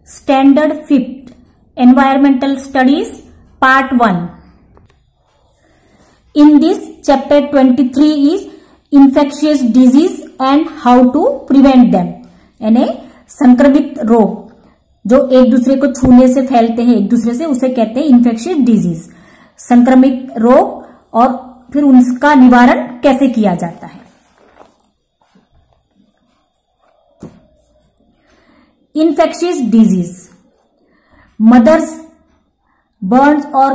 Standard 5th environmental studies part 1. In this chapter 23 is infectious disease and how to prevent them. यानी संक्रमित रोग जो एक दूसरे को छूने से फैलते हैं एक दूसरे से, उसे कहते हैं इन्फेक्शियस डिजीज. संक्रमित रोग और फिर उसका निवारण कैसे किया जाता है. Infectious disease. Mother's burns or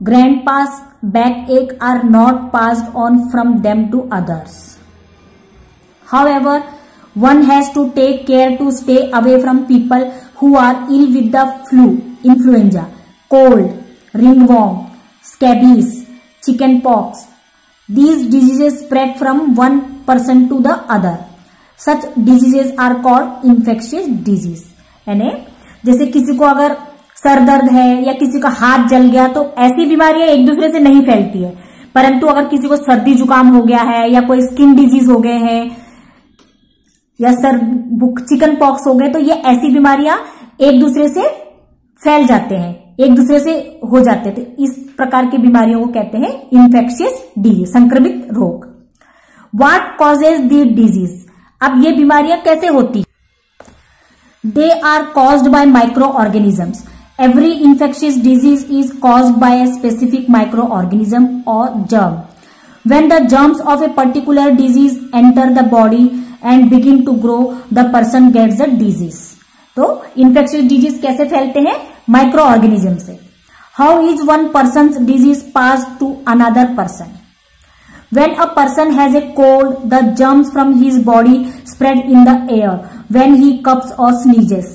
grandpa's backache are not passed on from them to others. However, one has to take care to stay away from people who are ill with the flu, influenza, cold, ringworm, scabies, chickenpox. These diseases spread from one person to the other. Such diseases are called infectious disease. यानी जैसे किसी को अगर sir दर्द है या किसी का हाथ जल गया तो ऐसी बीमारियां एक दूसरे से नहीं फैलती है, परंतु अगर किसी को सर्दी जुकाम हो गया है या कोई स्किन डिजीज हो गए हैं या चिकन पॉक्स हो गए तो ये ऐसी बीमारियां एक दूसरे से फैल जाते हैं, एक दूसरे से हो जाते हैं. तो इस प्रकार की बीमारियों को कहते हैं इन्फेक्शियस डिजीज, संक्रमित रोग. What causes the disease. अब ये बीमारियां कैसे होती. They are caused by micro organisms. Every infectious disease is caused by a specific micro organism और germ. When the germs of a particular disease enter the body and begin to grow the person gets the disease. तो infectious disease कैसे फैलते हैं. Micro organism से. How is one person disease pass to another person. When a person has a cold, the germs from his body spread in the air when he coughs or sneezes.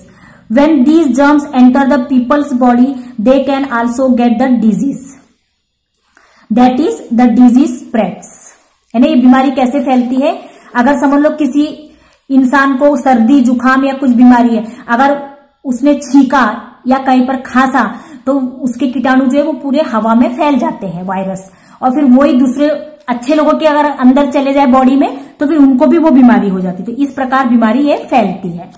When these germs enter the people's body, they can also get the disease. That is, the disease spreads. यानी ये बीमारी कैसे फैलती है. अगर समझ लो किसी इंसान को सर्दी जुकाम या कुछ बीमारी है, अगर उसने छींका या कहीं पर खांसा तो उसके कीटाणु जो है वो पूरे हवा में फैल जाते हैं, वायरस, और फिर वही दूसरे अच्छे लोगों के अगर अंदर चले जाए बॉडी में तो फिर उनको भी वो बीमारी हो जाती है. तो इस प्रकार बीमारी ये फैलती है.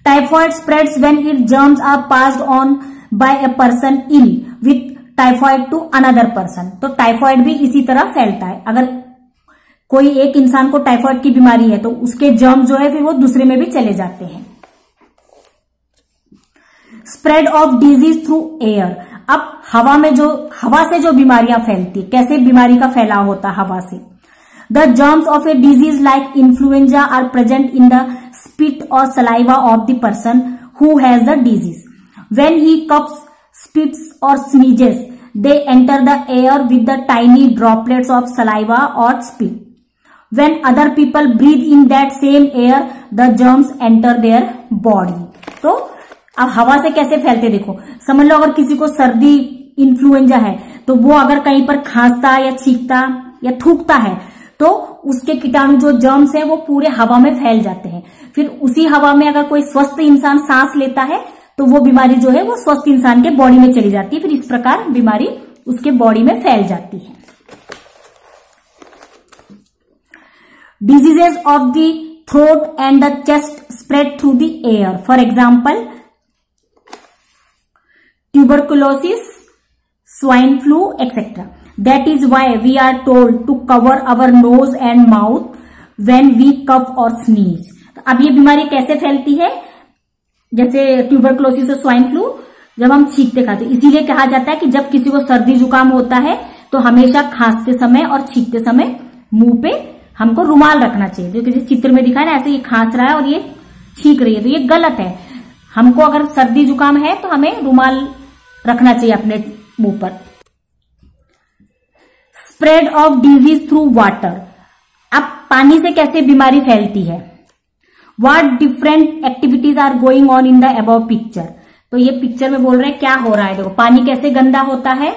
Typhoid spreads when it germs are passed on by a person ill with typhoid to another person. तो टाइफॉइड भी इसी तरह फैलता है. अगर कोई एक इंसान को टाइफॉइड की बीमारी है तो उसके जर्म जो है फिर वो दूसरे में भी चले जाते हैं. Spread of disease through air. अब हवा से जो बीमारियां फैलती, कैसे बीमारी का फैलाव होता हवा से. The germs of a disease like influenza are present in the spit और saliva of the person who has the disease. When he coughs, spits और sneezes, they enter the air with the tiny droplets of saliva और spit. When other people breathe in that same air, the germs enter their body. तो अब हवा से कैसे फैलते देखो. समझ लो अगर किसी को सर्दी इन्फ्लुएंजा है तो वो अगर कहीं पर खांसता या छींकता या थूकता है तो उसके कीटाणु जो जर्म्स हैं वो पूरे हवा में फैल जाते हैं. फिर उसी हवा में अगर कोई स्वस्थ इंसान सांस लेता है तो वो बीमारी जो है वो स्वस्थ इंसान के बॉडी में चली जाती है. फिर इस प्रकार बीमारी उसके बॉडी में फैल जाती है. Diseases of the throat and the chest spread through the air. For example tuberculosis, swine flu, etc. That is why we are told to cover our nose and mouth when we cough or sneeze. अब ये बीमारी कैसे फैलती है. जैसे tuberculosis और swine flu जब हम छींकते खाते, इसीलिए कहा जाता है कि जब किसी को सर्दी जुकाम होता है तो हमेशा खांसते समय और छींकते समय मुंह पे हमको रुमाल रखना चाहिए. जो किसी चित्र में दिखा है ना, ऐसे ये खांस रहा है और ये छींक रही है, तो ये गलत है. हमको अगर सर्दी जुकाम है तो हमें रुमाल रखना चाहिए अपने मुंह पर. Spread of disease through water. अब पानी से कैसे बीमारी फैलती है. What different activities are going on in the above picture. तो ये पिक्चर में बोल रहे हैं क्या हो रहा है. देखो पानी कैसे गंदा होता है.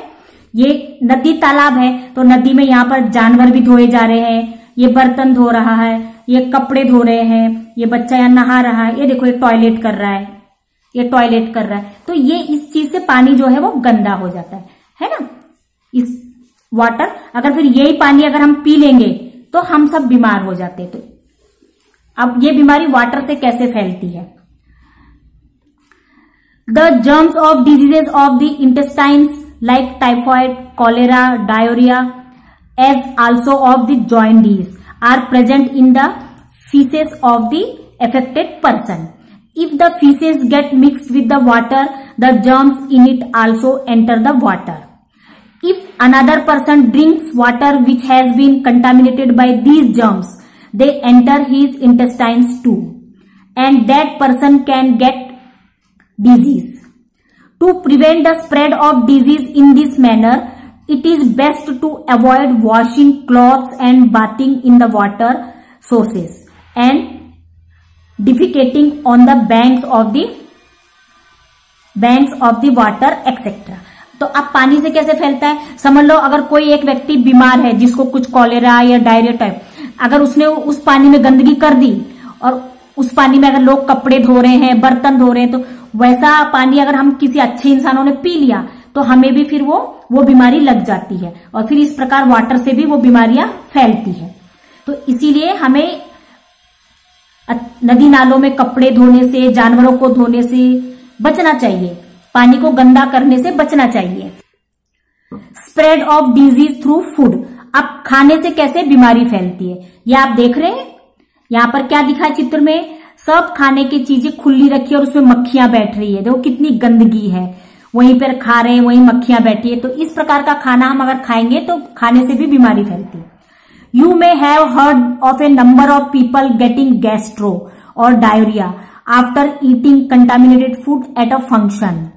ये नदी तालाब है तो नदी में यहाँ पर जानवर भी धोए जा रहे हैं, ये बर्तन धो रहा है, ये कपड़े धो रहे हैं, ये बच्चा यहाँ नहा रहा है, ये देखो ये टॉयलेट कर रहा है, ये टॉयलेट कर रहा है. तो ये इस चीज से पानी जो है वो गंदा हो जाता है ना. इस वाटर अगर फिर यही पानी अगर हम पी लेंगे तो हम सब बीमार हो जाते. तो अब ये बीमारी वाटर से कैसे फैलती है. The germs of diseases of the intestines like typhoid, cholera, diarrhea, as also of the jaundice are present in the feces of the affected person. If the feces get mixed with the water, the germs in it also enter the water. If another person drinks water which has been contaminated by these germs, they enter his intestines too, and that person can get disease. To prevent the spread of disease in this manner, it is best to avoid washing clothes and bathing in the water sources and defecating on the banks of the water etc. तो अब पानी से कैसे फैलता है? समझ लो अगर कोई एक व्यक्ति बीमार है जिसको कुछ कॉलेरा या डायरिया टाइप, अगर उसने उस पानी में गंदगी कर दी और उस पानी में अगर लोग कपड़े धो रहे हैं, बर्तन धो रहे हैं, तो वैसा पानी अगर हम किसी अच्छे इंसानों ने पी लिया तो हमें भी फिर वो बीमारी लग जाती है और फिर इस प्रकार वाटर से भी वो बीमारियां फैलती है। तो इसीलिए हमें नदी नालों में कपड़े धोने से, जानवरों को धोने से बचना चाहिए, पानी को गंदा करने से बचना चाहिए। Spread of disease through food. अब खाने से कैसे बीमारी फैलती है ये आप देख रहे हैं। यहां पर क्या दिखा है चित्र में? सब खाने की चीजें खुली रखी और उसमें मक्खियां बैठ रही है। देखो कितनी गंदगी है, वहीं पर खा रहे हैं, वहीं मक्खियां बैठी है। तो इस प्रकार का खाना हम अगर खाएंगे तो खाने से भी बीमारी फैलती है। You may have heard of a number of people getting gastro और diarrhoea after eating contaminated food at a function.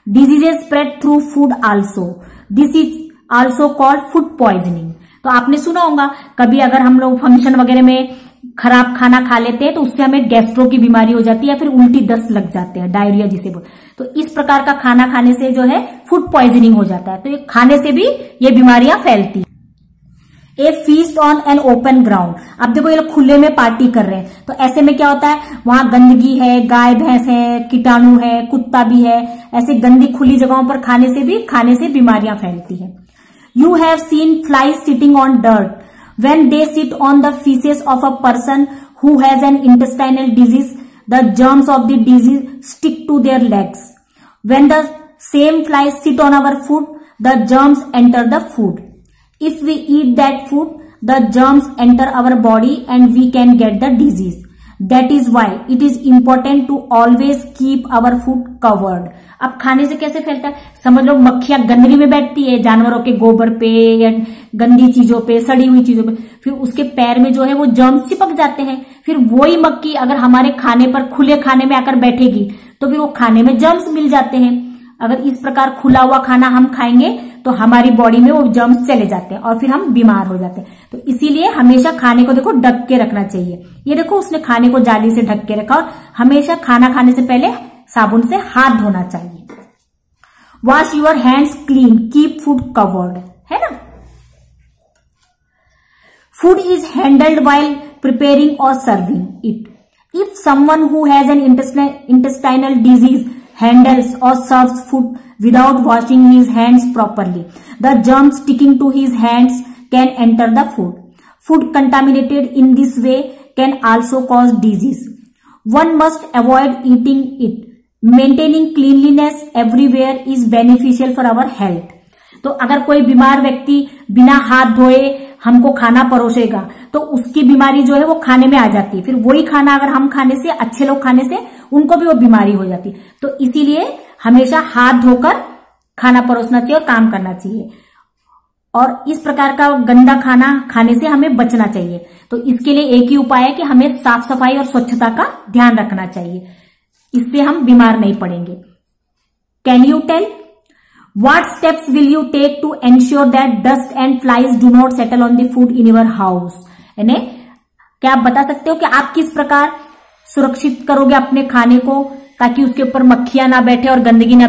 Diseases spread through food also. This is also called food poisoning. तो आपने सुना होगा कभी अगर हम लोग फंक्शन वगैरह में खराब खाना खा लेते हैं तो उससे हमें गैस्ट्रो की बीमारी हो जाती है या फिर उल्टी दस्त लग जाते हैं, डायरिया जिसे बोल। तो इस प्रकार का खाना खाने से जो है फूड पॉइजनिंग हो जाता है। तो ये खाने से भी ये बीमारियां फैलती है। A feast on an open ground. अब देखो ये लोग खुले में पार्टी कर रहे हैं तो ऐसे में क्या होता है, वहां गंदगी है, गाय भैंस है, कीटाणु है, कुत्ता भी है। ऐसे गंदी खुली जगहों पर खाने से बीमारियां फैलती है। You have seen flies sitting on dirt. When they sit on the feces of a person who has an intestinal disease, the germs of the disease stick to their legs. When the same flies sit on our food, the germs enter the food. If we eat that food, the germs enter our body and we can get the disease. That is why it is important to always keep our food covered. अब खाने से कैसे फैलता है? समझ लो मक्खियां गंदगी में बैठती है, जानवरों के गोबर पे या गंदी चीजों पे, सड़ी हुई चीजों पे, फिर उसके पैर में जो है वो जर्म्स चिपक जाते हैं। फिर वही मक्खी अगर हमारे खाने पर, खुले खाने में आकर बैठेगी तो फिर वो खाने में जर्म्स मिल जाते हैं। अगर इस प्रकार खुला हुआ खाना हम खाएंगे तो हमारी बॉडी में वो जर्म्स चले जाते हैं और फिर हम बीमार हो जाते हैं। तो इसीलिए हमेशा खाने को देखो ढक के रखना चाहिए। ये देखो उसने खाने को जाली से ढक के रखा और हमेशा खाना खाने से पहले साबुन से हाथ धोना चाहिए। Wash your hands clean, keep food covered, है ना। Food is handled while preparing or serving it. If someone who has an intestinal disease handles or serves food without washing his hands properly, the germs sticking to his hands can enter the food. Food contaminated in this way can also cause disease. One must avoid eating it. Maintaining cleanliness everywhere is beneficial for our health. तो अगर कोई बीमार व्यक्ति बिना हाथ धोए हमको खाना परोसेगा तो उसकी बीमारी जो है वो खाने में आ जाती है। फिर वही खाना अगर हम खाने से, अच्छे लोग खाने से, उनको भी वो बीमारी हो जाती है। तो इसीलिए हमेशा हाथ धोकर खाना परोसना चाहिए और काम करना चाहिए और इस प्रकार का गंदा खाना खाने से हमें बचना चाहिए। तो इसके लिए एक ही उपाय है कि हमें साफ सफाई और स्वच्छता का ध्यान रखना चाहिए, इससे हम बीमार नहीं पड़ेंगे। Can you tell what steps will you take to ensure that dust and flies do not settle on the food in your house? यानी क्या आप बता सकते हो कि आप किस प्रकार सुरक्षित करोगे अपने खाने को ताकि उसके ऊपर मक्खियां ना बैठे और गंदगी ना।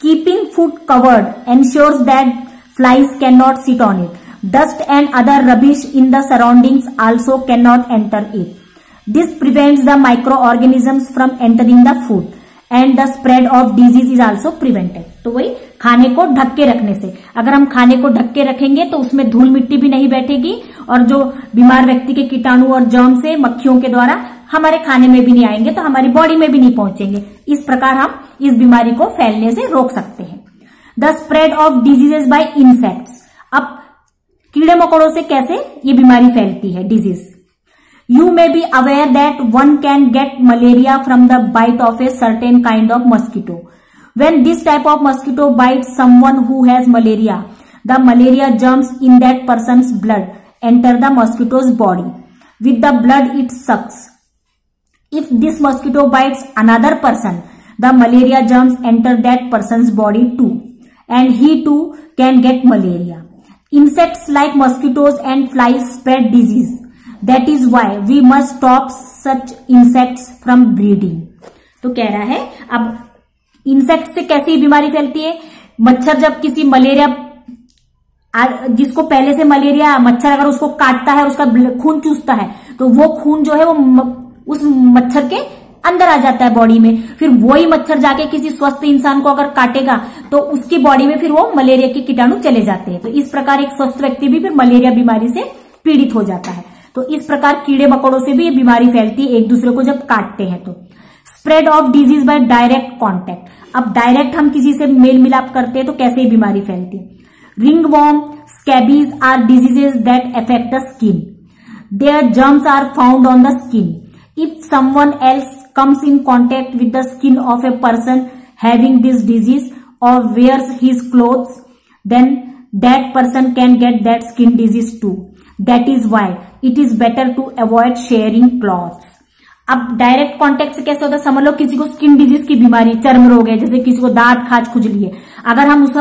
Keeping food covered ensures that flies cannot sit on it. Dust and other rubbish in the surroundings also cannot enter it. This prevents the microorganisms from entering the food and the spread of disease is also prevented. तो वही खाने को ढक के रखने से, अगर हम खाने को ढक के रखेंगे तो उसमें धूल मिट्टी भी नहीं बैठेगी और जो बीमार व्यक्ति के कीटाणु और जर्म से मक्खियों के द्वारा हमारे खाने में भी नहीं आएंगे तो हमारी बॉडी में भी नहीं पहुंचेंगे। इस प्रकार हम इस बीमारी को फैलने से रोक सकते हैं। The spread of diseases by insects. अब कीड़े मकोड़ों से कैसे ये बीमारी फैलती है, disease. You may be aware that one can get malaria from the bite of a certain kind of mosquito. When this type of mosquito bites someone who has malaria, the malaria germs in that person's blood enter the mosquito's body. With the blood it sucks. If this mosquito bites another person, the malaria germs enter that person's body too, and he too can get malaria. Insects like mosquitoes and flies spread disease. That is why we must stop such insects from breeding. तो कह रहा है अब insect से कैसी बीमारी फैलती है। मच्छर जब किसी मलेरिया, जिसको पहले से मलेरिया, मच्छर अगर उसको काटता है और उसका खून चूसता है तो वो खून जो है वो उस मच्छर के अंदर आ जाता है बॉडी में। फिर वही मच्छर जाके किसी स्वस्थ इंसान को अगर काटेगा तो उसकी बॉडी में फिर वो मलेरिया के कीटाणु चले जाते हैं। तो इस प्रकार एक स्वस्थ व्यक्ति भी फिर मलेरिया बीमारी से पीड़ित हो जाता है। तो इस प्रकार कीड़े मकोड़ों से भी ये बीमारी फैलती है एक दूसरे को जब काटते हैं। तो spread of disease bye direct contact. अब डायरेक्ट हम किसी से मेल मिलाप करते हैं तो कैसे ये बीमारी फैलती है। Ringworm, scabies are diseases that affect the skin. Their germs are found on the skin. If someone else comes in contact with the skin of a person having this disease or wears his clothes, then that person can get that skin disease too. That is why it is better to avoid sharing clothes. अब direct contact से कैसे होता है, समझ लो किसी को skin disease की बीमारी, चर्म रोग है, जैसे किसी को दांत खाज खुजली है, अगर हम उस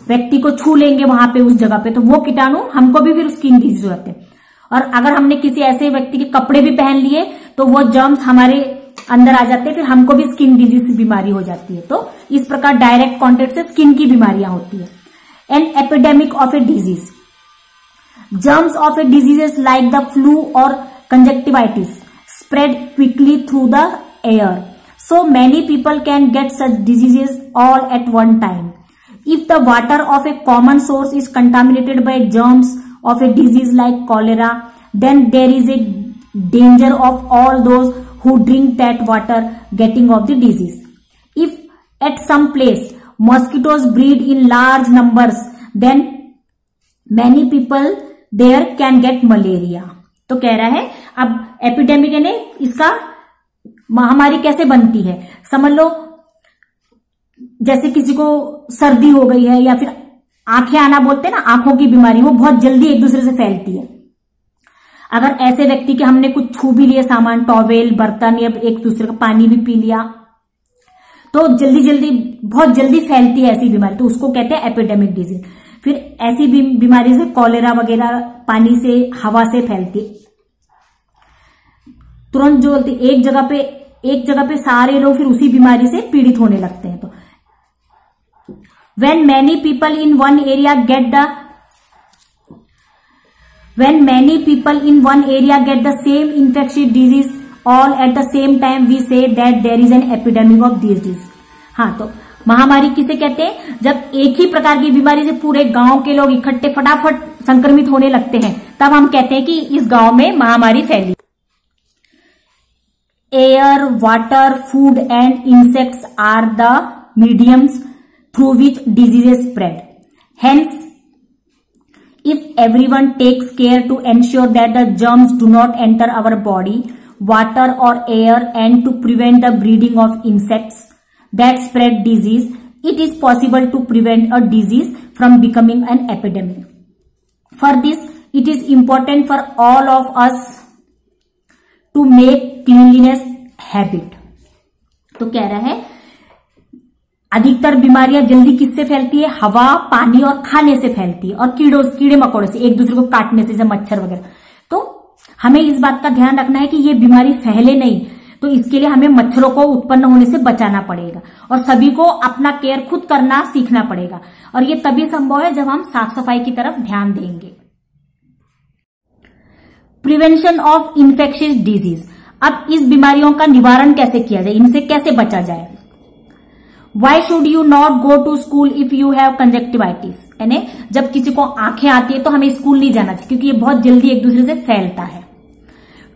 व्यक्ति को छू लेंगे वहां पे उस जगह पे तो वो कीटाणु हमको भी फिर स्किन डिजीज हो जाते हैं। और अगर हमने किसी ऐसे व्यक्ति के कपड़े भी पहन लिए तो वो जर्म्स हमारे अंदर आ जाते हैं, फिर हमको भी स्किन डिजीज की बीमारी हो जाती है। तो इस प्रकार डायरेक्ट कांटेक्ट से स्किन की बीमारियां होती है। An epidemic of a disease. Germs of a diseases like the flu और conjunctivitis spread quickly through the air, so many people can get such diseases all at one time. If the water of a common source is contaminated by germs of a disease like cholera, then there is a danger of all those who drink that water getting of the disease. If at some place mosquitoes breed in large numbers, then many people there can get malaria. तो कह रहा है अब epidemic यानी इसका महामारी कैसे बनती है। समझ लो जैसे किसी को सर्दी हो गई है या फिर आंखें आना बोलते हैं ना, आंखों की बीमारी, वो बहुत जल्दी एक दूसरे से फैलती है। अगर ऐसे व्यक्ति के हमने कुछ छू भी लिए सामान, टॉवेल, बर्तन या एक दूसरे का पानी भी पी लिया तो बहुत जल्दी फैलती है ऐसी बीमारी, तो उसको कहते हैं एपिडेमिक डिजीज। फिर ऐसी बीमारी से कॉलेरा वगैरह पानी से, हवा से फैलती है। तुरंत जो बोलते एक जगह पे सारे लोग फिर उसी बीमारी से पीड़ित होने लगते हैं। तो when many people in one area get the same infectious disease all at the same time, we say that there is an epidemic of this disease. हाँ, तो महामारी किसे कहते हैं, जब एक ही प्रकार की बीमारी से पूरे गांव के लोग इकट्ठे फटाफट संक्रमित होने लगते हैं तब हम कहते हैं कि इस गांव में महामारी फैली। Air, water, food and insects are the mediums through which diseases spread. Hence, if everyone takes care to ensure that the germs do not enter our body, water or air, and to prevent the breeding of insects that spread disease, it is possible to prevent a disease from becoming an epidemic. For this, it is important for all of us to make cleanliness habit. तो कह रहा है अधिकतर बीमारियां जल्दी किससे फैलती है, हवा, पानी और खाने से फैलती है, और कीड़े मकोड़े से, एक दूसरे को काटने से, जैसे मच्छर वगैरह। तो हमें इस बात का ध्यान रखना है कि ये बीमारी फैले नहीं, तो इसके लिए हमें मच्छरों को उत्पन्न होने से बचाना पड़ेगा और सभी को अपना केयर खुद करना सीखना पड़ेगा। और ये तभी संभव है जब हम साफ सफाई की तरफ ध्यान देंगे। Prevention of infectious disease. अब इस बीमारियों का निवारण कैसे किया जाए, इनसे कैसे बचा जाए। Why should you not go to school if you have conjunctivitis? यानी जब किसी को आंखें आती है तो हमें स्कूल नहीं जाना चाहिए क्योंकि ये बहुत जल्दी एक दूसरे से फैलता है।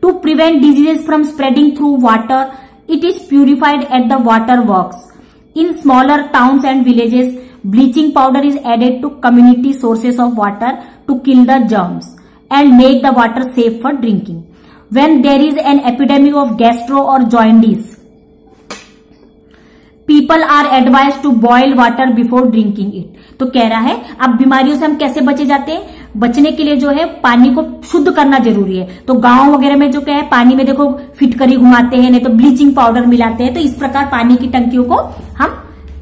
To prevent diseases from spreading through water, it is purified at the water works. In smaller towns and villages, bleaching powder is added to community sources of water to kill the germs and make the water safe for drinking. When there is an epidemic of gastro or jaundice, people are advised to boil water before drinking it. तो कह रहा है अब बीमारियों से हम कैसे बचे जाते हैं, बचने के लिए जो है पानी को शुद्ध करना जरूरी है। तो गांव वगैरह में जो क्या है, पानी में देखो फिटकरी घुमाते हैं, नहीं तो ब्लीचिंग पाउडर मिलाते हैं। तो इस प्रकार पानी की टंकियों को हम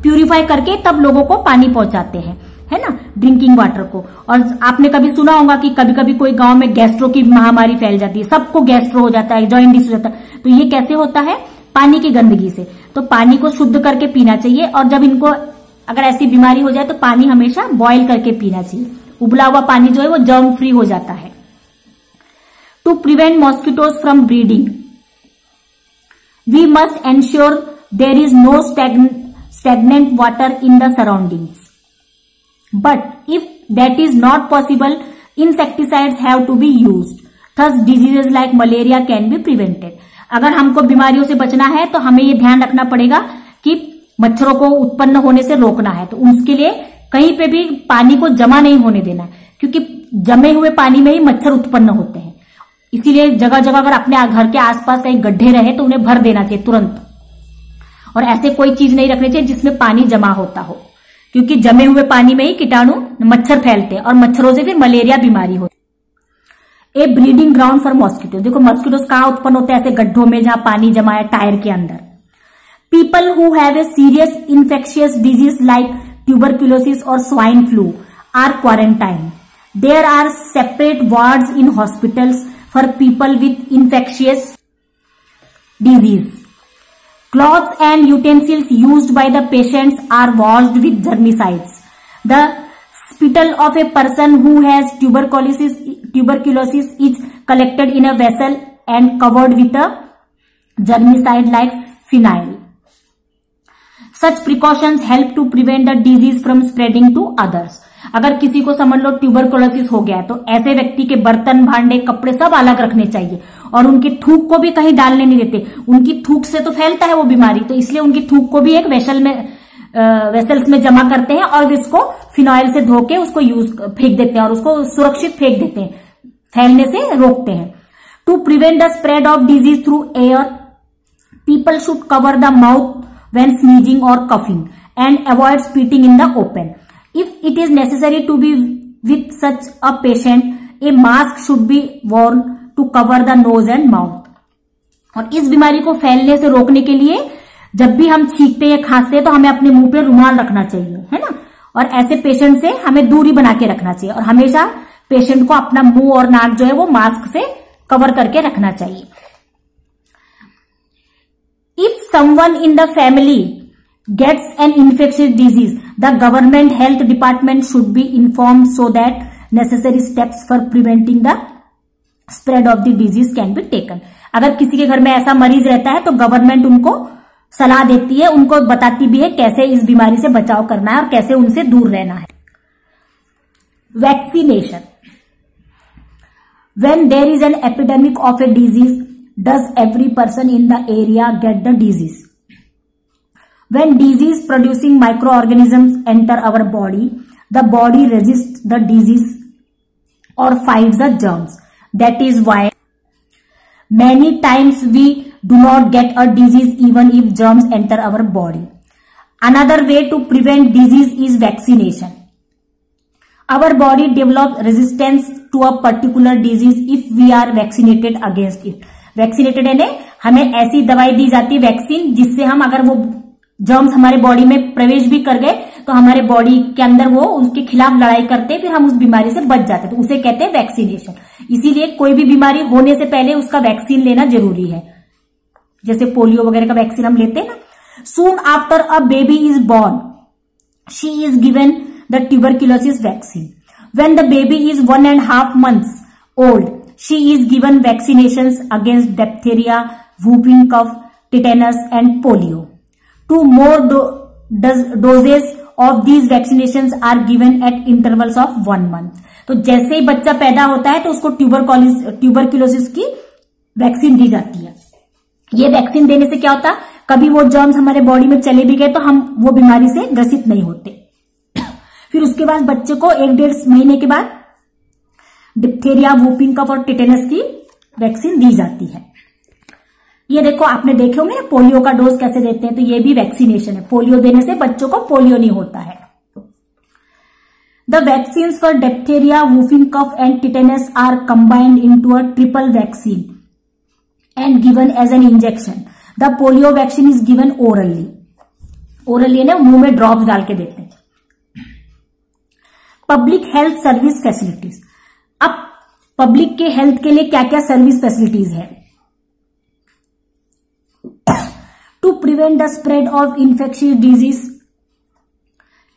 प्यूरिफाई करके तब लोगों को पानी पहुंचाते हैं, है ना, ड्रिंकिंग वाटर को। और आपने कभी सुना होगा कि कभी कभी कोई गांव में गैस्ट्रो की महामारी फैल जाती है, सबको गैस्ट्रो हो जाता है, जॉइंडिस हो जाता है। तो ये कैसे होता है, पानी की गंदगी से। तो पानी को शुद्ध करके पीना चाहिए, और जब इनको अगर ऐसी बीमारी हो जाए तो पानी हमेशा बॉईल करके पीना चाहिए। उबला हुआ पानी जो है वो जर्म फ्री हो जाता है। To prevent mosquitoes from breeding, we must ensure there is no stagnant water in the surroundings. But if that is not possible, insecticides have to be used. Thus, diseases like malaria can be prevented. अगर हमको बीमारियों से बचना है तो हमें ये ध्यान रखना पड़ेगा कि मच्छरों को उत्पन्न होने से रोकना है। तो उसके लिए कहीं पे भी पानी को जमा नहीं होने देना है, क्योंकि जमे हुए पानी में ही मच्छर उत्पन्न होते हैं। इसीलिए जगह जगह अगर अपने घर के आसपास कहीं गड्ढे रहे तो उन्हें भर देना चाहिए तुरंत, और ऐसे कोई चीज नहीं रखनी चाहिए जिसमें पानी जमा होता हो, क्योंकि जमे हुए पानी में ही कीटाणु मच्छर फैलते हैं और मच्छरों से फिर मलेरिया बीमारी होती है। ए ब्रीडिंग ग्राउंड फॉर मॉस्किटो, देखो मॉस्किटोज कहां उत्पन्न होते हैं, ऐसे गड्ढों में जहां पानी जमा है, टायर के अंदर। People who have a serious infectious disease like tuberculosis और swine flu are quarantine. There are separate wards in hospitals for people with infectious disease. Clothes and utensils used by the patients are washed with germicides. The spittle of a person who has tuberculosis is collected in a vessel and covered with a germicide like phenyl. Such precautions help to prevent the disease from spreading to others. अगर किसी को समझ लो tuberculosis हो गया है तो ऐसे व्यक्ति के बर्तन, भांडे, कपड़े सब अलग रखने चाहिए, और उनकी थूक को भी कहीं डालने नहीं देते। उनकी थूक से तो फैलता है वो बीमारी, तो इसलिए उनकी थूक को भी एक वेसल्स में जमा करते हैं और इसको फिनाइल से धो के उसको फेंक देते हैं और उसको सुरक्षित फेंक देते हैं, फैलने से रोकते हैं। To prevent the spread of disease through air, people should cover the mouth when sneezing और coughing and avoid spitting in the open. If it is necessary to be with such a patient, a mask should be worn to cover the nose and mouth. और इस बीमारी को फैलने से रोकने के लिए जब भी हम छींकते या खांसते हैं तो हमें अपने मुंह पे रुमाल रखना चाहिए, है ना, और ऐसे पेशेंट से हमें दूरी बना के रखना चाहिए, और हमेशा पेशेंट को अपना मुंह और नाक जो है वो मास्क से कवर करके रखना चाहिए. If someone in the family gets an infectious disease, the government health department should be informed so that necessary steps for preventing the spread of the disease can be taken. अगर किसी के घर में ऐसा मरीज रहता है तो गवर्नमेंट उनको सलाह देती है, उनको बताती भी है कैसे इस बीमारी से बचाव करना है और कैसे उनसे दूर रहना है. Vaccination. When there is an epidemic of a disease, does every person in the area get the disease? When disease producing microorganisms enter our body, the body resists the disease or fights the germs. That is why many times we do not get a disease even if germs enter our body. Another way to prevent disease is vaccination. Our body develops resistance to a particular disease if we are vaccinated against it. Vaccinated यानी हमें ऐसी दवाई दी जाती है vaccine जिससे हम अगर वो जर्म्स हमारे बॉडी में प्रवेश भी कर गए तो हमारे बॉडी के अंदर वो उसके खिलाफ लड़ाई करते, फिर हम उस बीमारी से बच जाते, तो उसे कहते हैं वैक्सीनेशन. इसीलिए कोई भी बीमारी होने से पहले उसका वैक्सीन लेना जरूरी है, जैसे पोलियो वगैरह का वैक्सीन हम लेते हैं ना. Soon after a baby is born, she is given the tuberculosis vaccine. When the baby is 1.5 months old, she is given vaccinations against diphtheria, whooping cough, tetanus and polio. 2 more doses of these vaccinations are given at intervals of 1 month. तो जैसे ही बच्चा पैदा होता है तो उसको tuberculosis की vaccine दी जाती है। ये वैक्सीन देने से क्या होता है, कभी वो जर्म्स हमारे बॉडी में चले भी गए तो हम वो बीमारी से ग्रसित नहीं होते। फिर उसके बाद बच्चे को 1-1.5 महीने के बाद डिप्थेरिया, वूपिंग कफ और टिटेनस की वैक्सीन दी जाती है। ये देखो, आपने देखे होंगे पोलियो का डोज कैसे देते हैं, तो ये भी वैक्सीनेशन है। पोलियो देने से बच्चों को पोलियो नहीं होता है। The vaccine for diphtheria, whooping cough and tetanus are combined into a triple vaccine and given as an injection. The polio vaccine is given orally. Orally ना मुंह में ड्रॉप्स डाल के देते हैं। Public health service facilities. अब public के health के लिए क्या क्या सर्विस फैसिलिटीज है? To prevent the spread of infectious disease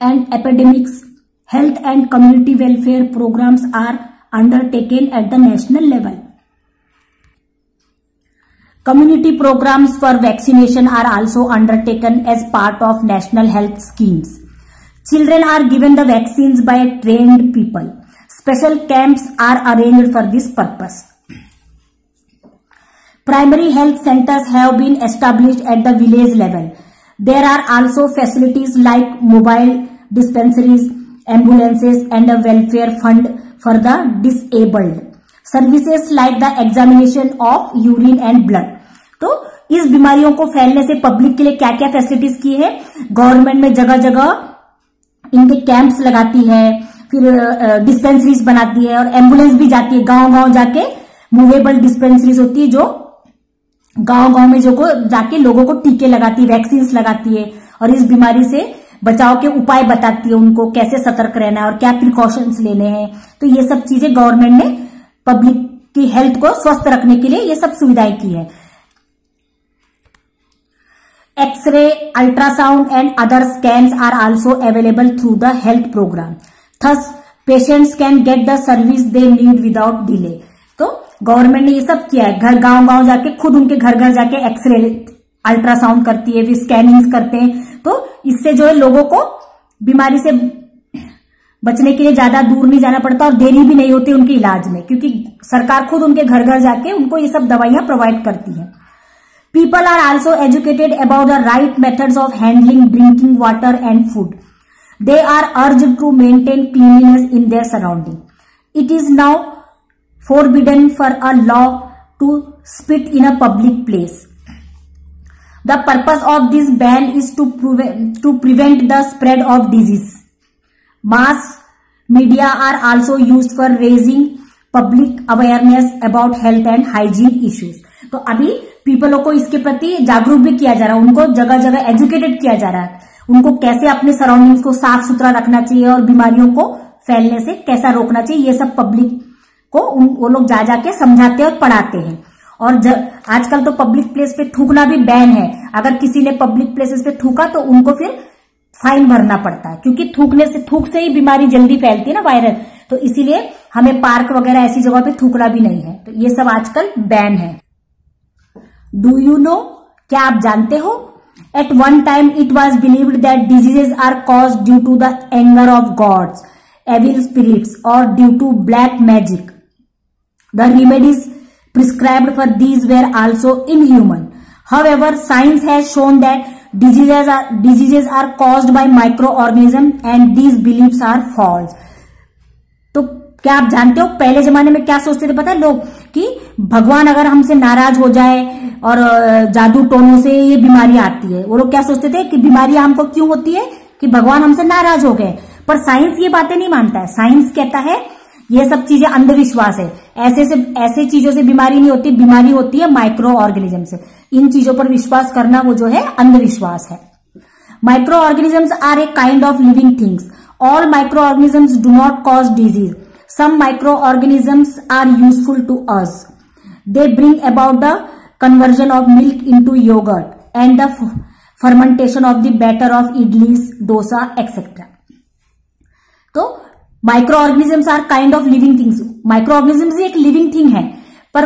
and epidemics, health and community welfare programmes are undertaken at the national level. Community programs for vaccination are also undertaken as part of national health schemes. Children are given the vaccines by trained people. Special camps are arranged for this purpose. Primary health centers have been established at the village level. There are also facilities like mobile dispensaries, ambulances, and a welfare fund for the disabled. Services like the examination of urine and blood. तो इस बीमारियों को फैलने से public के लिए क्या क्या फैसिलिटीज की है? गवर्नमेंट में जगह जगह इनके कैंप्स लगाती है, फिर डिस्पेंसरीज बनाती है और एम्बुलेंस भी जाती है गांव गांव जाके। मूवेबल डिस्पेंसरीज होती है जो गांव गांव में जो को जाके लोगों को टीके लगाती है, वैक्सीन लगाती है और इस बीमारी से बचाव के उपाय बताती है, उनको कैसे सतर्क रहना है और क्या प्रिकॉशंस लेने हैं। तो ये सब चीजें गवर्नमेंट ने पब्लिक की हेल्थ को स्वस्थ रखने के लिए ये सब सुविधाएं की है। X-ray, ultrasound and other scans are also available through the health program. Thus, patients can get the service they need without delay. तो गवर्नमेंट ने ये सब किया है, घर गांव गांव जाके खुद उनके घर घर जाके एक्सरे, अल्ट्रासाउंड करती है, फिर स्कैनिंग करते हैं। तो इससे जो है लोगों को बीमारी से बचने के लिए ज्यादा दूर नहीं जाना पड़ता और देरी भी नहीं होती उनके इलाज में, क्योंकि सरकार खुद उनके घर घर जाके उनको ये सब दवाइयां प्रोवाइड करती है। People are also educated about the right methods of handling drinking water and food. They are urged to maintain cleanliness in their surrounding. It is now forbidden for a law to spit in a public place. The purpose of this ban is to prevent the spread of disease. Mass media are also used for raising public awareness about health and hygiene issues. तो अभी पीपलों को इसके प्रति जागरूक भी किया जा रहा है, उनको जगह जगह एजुकेटेड किया जा रहा है, उनको कैसे अपने सराउंडिंग्स को साफ सुथरा रखना चाहिए और बीमारियों को फैलने से कैसा रोकना चाहिए, ये सब पब्लिक को वो लोग जा जाके समझाते हैं और पढ़ाते हैं। और आजकल तो पब्लिक प्लेस पे थूकना भी बैन है। अगर किसी ने पब्लिक प्लेसेस पे थूका तो उनको फिर फाइन भरना पड़ता है, क्योंकि थूक से ही बीमारी जल्दी फैलती है ना, वायरल। तो इसीलिए हमें पार्क वगैरह ऐसी जगह पे थूकना भी नहीं है। तो ये सब आजकल बैन है। डू यू नो, क्या आप जानते हो? At one time it was believed that diseases are caused due to the anger of gods, evil spirits और due to black magic. The remedies prescribed for these were also inhuman. However, science has shown that diseases are caused by microorganisms and these beliefs are false. तो क्या आप जानते हो पहले जमाने में क्या सोचते थे पता है लोग, कि भगवान अगर हमसे नाराज हो जाए और जादू टोनों से ये बीमारी आती है। वो लोग क्या सोचते थे कि बीमारियां हमको क्यों होती है, कि भगवान हमसे नाराज हो गए। पर साइंस ये बातें नहीं मानता है। साइंस कहता है ये सब चीजें अंधविश्वास है, ऐसे चीजों से बीमारी नहीं होती, बीमारी होती है माइक्रो ऑर्गेनिज्म से। इन चीजों पर विश्वास करना वो जो है अंधविश्वास है। Micro organisms are a kind of living things. All micro organisms do not cause disease. Some micro organisms are useful to us. They bring about the conversion of milk into yogurt and the fermentation of the batter of idlis, dosa etcetera. तो micro organisms are kind of living things. Micro organisms एक living thing है, पर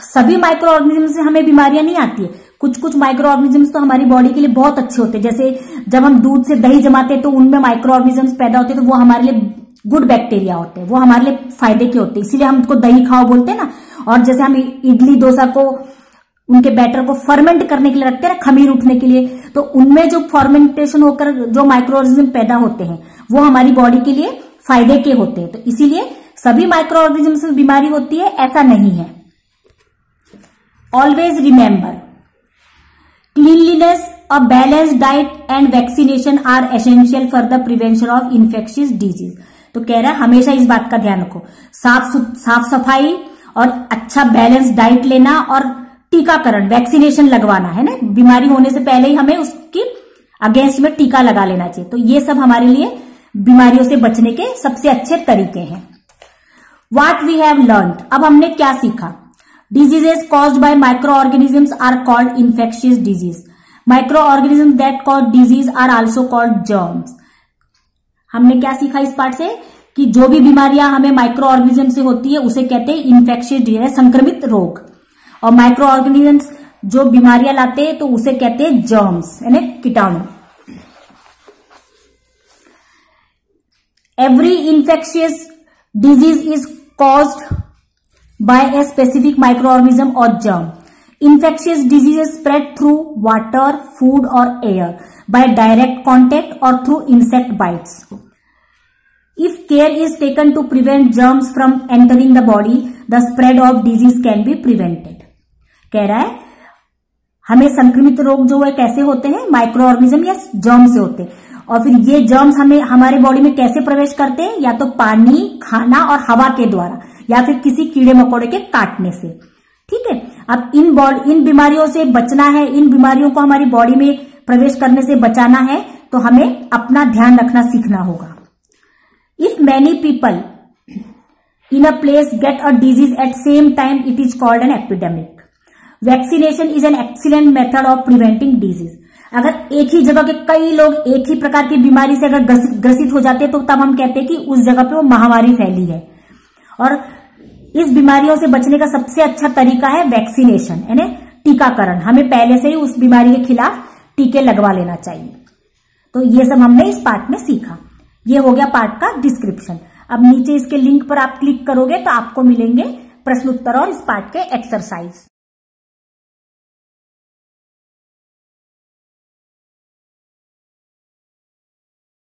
सभी micro organisms से हमें बीमारियां नहीं आती है. कुछ कुछ माइक्रो ऑर्गेनिजम्स तो हमारी बॉडी के लिए बहुत अच्छे होते हैं. जैसे जब हम दूध से दही जमाते हैं तो उनमें माइक्रो ऑर्गेनिजम्स पैदा होते हैं, तो वो हमारे लिए गुड बैक्टीरिया होते हैं, वो हमारे लिए फायदे के होते हैं, इसीलिए हम उनको दही खाओ बोलते हैं ना. और जैसे हम इडली डोसा को उनके बैटर को फर्मेंट करने के लिए रखते हैं ना, खमीर उठने के लिए, तो उनमें जो फर्मेंटेशन होकर जो माइक्रो ऑर्गेनिज्म पैदा होते हैं वो हमारी बॉडी के लिए फायदे के होते हैं। तो इसीलिए सभी माइक्रो ऑर्गेनिज्म से बीमारी होती है ऐसा नहीं है। Always remember, cleanliness, a balanced diet and vaccination are essential for the prevention of infectious disease. तो कह रहा है हमेशा इस बात का ध्यान रखो, साफ सफाई और अच्छा बैलेंस डाइट लेना और टीकाकरण, वैक्सीनेशन लगवाना है ना, बीमारी होने से पहले ही हमें उसकी अगेंस्ट में टीका लगा लेना चाहिए। तो ये सब हमारे लिए बीमारियों से बचने के सबसे अच्छे तरीके हैं। व्हाट वी हैव लर्न्ड, अब हमने क्या सीखा। Diseases caused by micro organisms are called infectious disease. Micro organism that cause disease are also called germs. हमने क्या सीखा इस पार्ट से कि जो भी बीमारियां हमें माइक्रो ऑर्गेनिज्म से होती है उसे कहते हैं इन्फेक्शियस डिजीज, संक्रमित रोग। और माइक्रो ऑर्गेनिजम्स जो बीमारियां लाते हैं तो उसे कहते हैं जर्म्स, यानी कीटाणु। Every infectious disease is caused by a specific micro organism और germ. Infectious diseases spread through water, food or air by direct contact or through insect bites. If care is taken to prevent germs from entering the body, the spread of disease can be prevented. कह रहा है हमें संक्रमित रोग जो है कैसे होते हैं, माइक्रो ऑर्गेनिज्म या जर्म से होते हैं। और फिर ये जर्म्स हमें हमारे बॉडी में कैसे प्रवेश करते हैं, या तो पानी, खाना और हवा के द्वारा, या फिर किसी कीड़े मकोड़े के काटने से। ठीक है, अब इन बीमारियों से बचना है, इन बीमारियों को हमारी बॉडी में प्रवेश करने से बचाना है, तो हमें अपना ध्यान रखना सीखना होगा। If many people in a place get a disease eight same time, it is called an epidemic. Vaccination is an excellent method of preventing disease. अगर एक ही जगह के कई लोग एक ही प्रकार की बीमारी से अगर ग्रसित हो जाते हैं तो तब हम कहते हैं कि उस जगह पे वो महामारी फैली है। और इस बीमारियों से बचने का सबसे अच्छा तरीका है वैक्सीनेशन, यानी टीकाकरण। हमें पहले से ही उस बीमारी के खिलाफ टीके लगवा लेना चाहिए। तो ये सब हमने इस पार्ट में सीखा। ये हो गया पार्ट का डिस्क्रिप्शन। अब नीचे इसके लिंक पर आप क्लिक करोगे तो आपको मिलेंगे प्रश्न उत्तर और इस पार्ट के एक्सरसाइज।